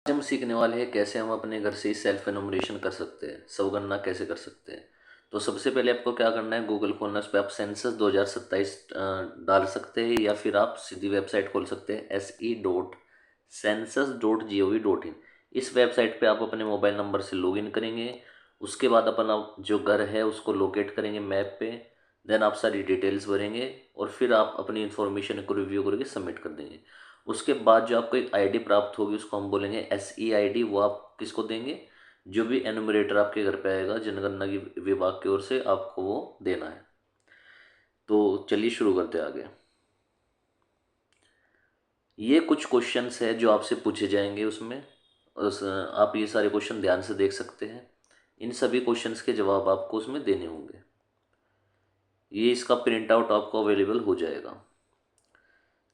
आज हम सीखने वाले हैं कैसे हम अपने घर से ही सेल्फ एनुमरेशन कर सकते हैं, स्वगणना कैसे कर सकते हैं। तो सबसे पहले आपको क्या करना है, गूगल खोलना है, उस पर आप सेंसस 2027 डाल सकते हैं या फिर आप सीधी वेबसाइट खोल सकते हैं se.census.gov.in। इस वेबसाइट पे आप अपने मोबाइल नंबर से लॉगिन करेंगे। उसके बाद अपना जो घर है उसको लोकेट करेंगे मैप पे। देन आप सारी डिटेल्स भरेंगे और फिर आप अपनी इन्फॉर्मेशन को रिव्यू करके सबमिट कर देंगे। उसके बाद जो आपको एक आईडी प्राप्त होगी उसको हम बोलेंगे SEID। वो आप किसको देंगे? जो भी एनुमरेटर आपके घर पे आएगा जनगणना की विभाग की ओर से आपको वो देना है। तो चलिए शुरू करते हैं आगे। ये कुछ क्वेश्चंस है जो आपसे पूछे जाएंगे उसमें। आप ये सारे क्वेश्चन ध्यान से देख सकते हैं। इन सभी क्वेश्चंस के जवाब आपको उसमें देने होंगे। ये इसका प्रिंट आउट आपको अवेलेबल हो जाएगा।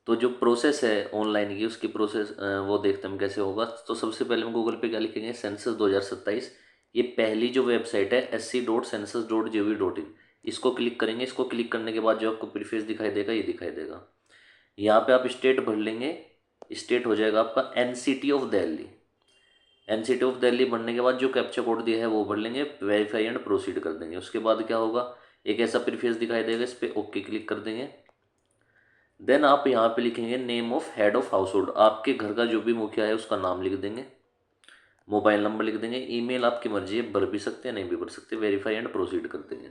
तो जो प्रोसेस है ऑनलाइन की उसकी प्रोसेस वो देखते हैं हम कैसे होगा। तो सबसे पहले हम गूगल पे क्या लिखेंगे, सेंसस 2027। ये पहली जो वेबसाइट है sc.census.gov.in। इसको क्लिक करेंगे। इसको क्लिक करने के बाद जो आपको प्रीफेस दिखाई देगा ये दिखाई देगा। यहाँ पे आप स्टेट भर लेंगे। स्टेट हो जाएगा आपका NCT of Delhi. NCT of Delhi भरने के बाद जो कैप्चा कोड दिया है वो भर लेंगे, वेरीफाई एंड प्रोसीड कर देंगे। उसके बाद क्या होगा, एक ऐसा प्रीफेस दिखाई देगा, इस पर ओके क्लिक कर देंगे। देन आप यहाँ पे लिखेंगे name of head of house hold. आपके घर का जो भी मुखिया है उसका नाम लिख देंगे। मोबाइल नंबर लिख देंगे। ईमेल आपकी मर्जी है, भर भी सकते हैं नहीं भी भर सकते। वेरीफाई एंड प्रोसीड कर देंगे।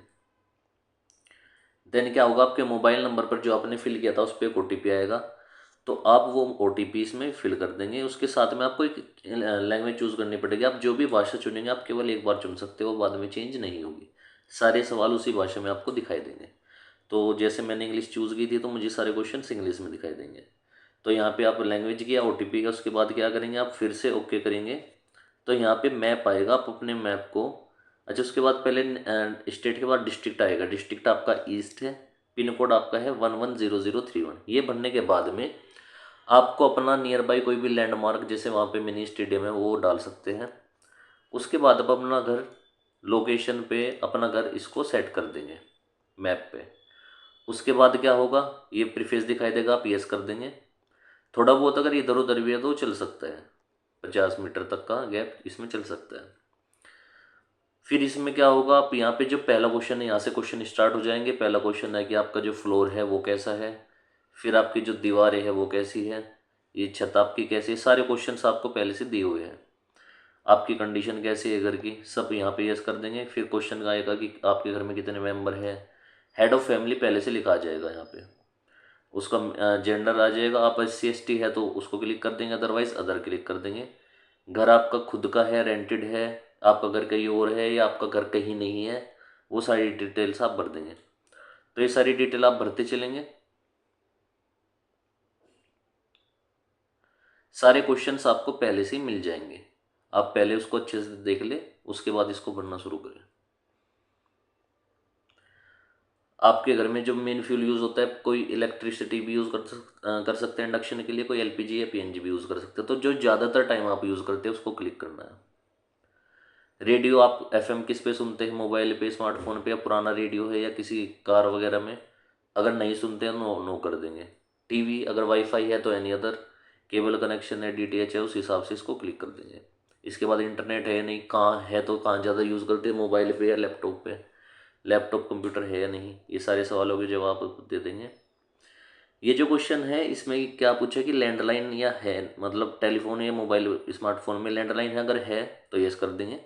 देन क्या होगा, आपके मोबाइल नंबर पर जो आपने फिल किया था उस पर एक OTP आएगा। तो आप वो OTP इसमें फिल कर देंगे। उसके साथ में आपको एक लैंग्वेज चूज़ करनी पड़ेगी। आप जो भी भाषा चुनेंगे आप केवल एक बार चुन सकते हो, बाद में चेंज नहीं होगी। सारे सवाल उसी भाषा में आपको दिखाई देंगे। तो जैसे मैंने इंग्लिश चूज़ की थी तो मुझे सारे क्वेश्चन इंग्लिश में दिखाई देंगे। तो यहाँ पे आप लैंग्वेज किया, OTP का, उसके बाद क्या करेंगे, आप फिर से ओके करेंगे। तो यहाँ पे मैप आएगा, आप अपने मैप को, अच्छा उसके बाद पहले स्टेट के बाद डिस्ट्रिक्ट आएगा। डिस्ट्रिक्ट आपका ईस्ट है। पिन कोड आपका है 110031। ये भरने के बाद में आपको अपना नियर बाई कोई भी लैंडमार्क, जैसे वहाँ पे मिनी स्टेडियम है, वो डाल सकते हैं। उसके बाद आप अपना घर लोकेशन पे, अपना घर इसको सेट कर देंगे मैप पे। उसके बाद क्या होगा, ये प्रीफेस दिखाई देगा, आप यस कर देंगे। थोड़ा बहुत अगर इधर उधर भी है तो चल सकता है, 50 मीटर तक का गैप इसमें चल सकता है। फिर इसमें क्या होगा, आप यहाँ पे जो पहला क्वेश्चन है यहाँ से क्वेश्चन स्टार्ट हो जाएंगे। पहला क्वेश्चन है कि आपका जो फ्लोर है वो कैसा है, फिर आपकी जो दीवारें है वो कैसी है, ये छत आपकी कैसी है। सारे क्वेश्चंस आपको पहले से दिए हुए हैं। आपकी कंडीशन कैसी है घर की, सब यहाँ पे यस कर देंगे। फिर क्वेश्चन का आएगा कि आपके घर में कितने मेंबर है। हेड ऑफ फैमिली पहले से लिखा आ जाएगा यहाँ पे। उसका जेंडर आ जाएगा। आप SC ST है तो उसको क्लिक कर देंगे, अदरवाइज अदर क्लिक कर देंगे। घर आपका खुद का है, रेंटेड है, आपका घर कहीं और है या आपका घर कहीं नहीं है, वो सारी डिटेल्स आप भर देंगे। तो ये सारी डिटेल आप भरते चलेंगे। सारे क्वेश्चंस आपको पहले से ही मिल जाएंगे। आप पहले उसको अच्छे से देख ले, उसके बाद इसको भरना शुरू करें। आपके घर में जो मेन फ्यूल यूज़ होता है, कोई इलेक्ट्रिसिटी भी यूज़ कर सकते हैं इंडक्शन के लिए, कोई LPG या PNG भी यूज़ कर सकते हैं। तो जो ज़्यादातर टाइम आप यूज़ करते हैं उसको क्लिक करना है। रेडियो आप FM किस पे सुनते हैं, मोबाइल पे, स्मार्टफोन पे, या पुराना रेडियो है या किसी कार वगैरह में, अगर नहीं सुनते हैं नो नो कर देंगे। टीवी अगर वाईफाई है तो एनी अदर, केबल कनेक्शन है, DTH है, उस हिसाब से इसको क्लिक कर देंगे। इसके बाद इंटरनेट है या नहीं, कहाँ है तो कहाँ ज़्यादा यूज़ करते हैं, मोबाइल पे या लैपटॉप पे, लैपटॉप कंप्यूटर है या नहीं, ये सारे सवालों के जवाब आप दे देंगे। ये जो क्वेश्चन है इसमें क्या पूछा कि लैंडलाइन या है, मतलब टेलीफोन या मोबाइल स्मार्टफोन में लैंडलाइन है अगर है तो यस कर देंगे।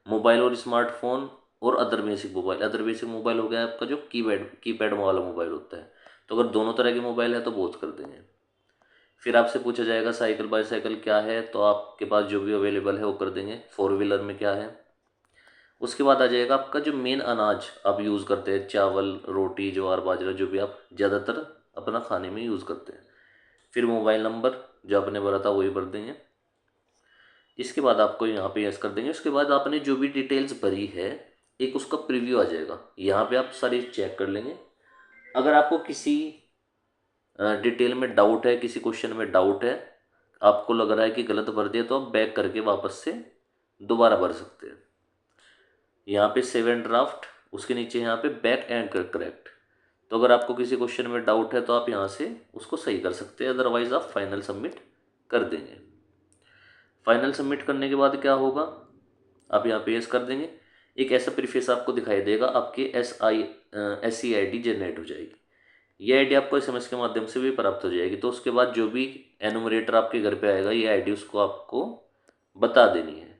मोबाइल और स्मार्टफोन और other basic mobile, other basic mobile हो गया आपका जो कीपैड वाला मोबाइल होता है। तो अगर दोनों तरह के मोबाइल है तो बोथ कर देंगे। फिर आपसे पूछा जाएगा साइकिल बाईसाइकिल क्या है, तो आपके पास जो भी अवेलेबल है वो कर देंगे। फोर व्हीलर में क्या है। उसके बाद आ जाएगा आपका जो मेन अनाज आप यूज़ करते हैं, चावल, रोटी, ज्वार, बाजरा, जो भी आप ज़्यादातर अपना खाने में यूज़ करते हैं। फिर मोबाइल नंबर जो आपने भरा था वही भर देंगे। इसके बाद आपको यहाँ पे यस कर देंगे। उसके बाद आपने जो भी डिटेल्स भरी है एक उसका प्रीव्यू आ जाएगा, यहाँ पे आप सारी चेक कर लेंगे। अगर आपको किसी डिटेल में डाउट है, किसी क्वेश्चन में डाउट है, आपको लग रहा है कि गलत भर दिया, तो आप बैक करके वापस से दोबारा भर सकते हैं। यहाँ पे सेव एंड ड्राफ्ट, उसके नीचे यहाँ पे बैक एंड करेक्ट। तो अगर आपको किसी क्वेश्चन में डाउट है तो आप यहाँ से उसको सही कर सकते हैं, अदरवाइज आप फाइनल सबमिट कर देंगे। फाइनल सबमिट करने के बाद क्या होगा, आप यहाँ पे यस कर देंगे, एक ऐसा प्रीफेस आपको दिखाई देगा, आपकी SC ID जनरेट हो जाएगी। ये आईडी आपको SMS के माध्यम से भी प्राप्त हो जाएगी। तो उसके बाद जो भी एनुमरेटर आपके घर पे आएगा, ये आईडी उसको आपको बता देनी है।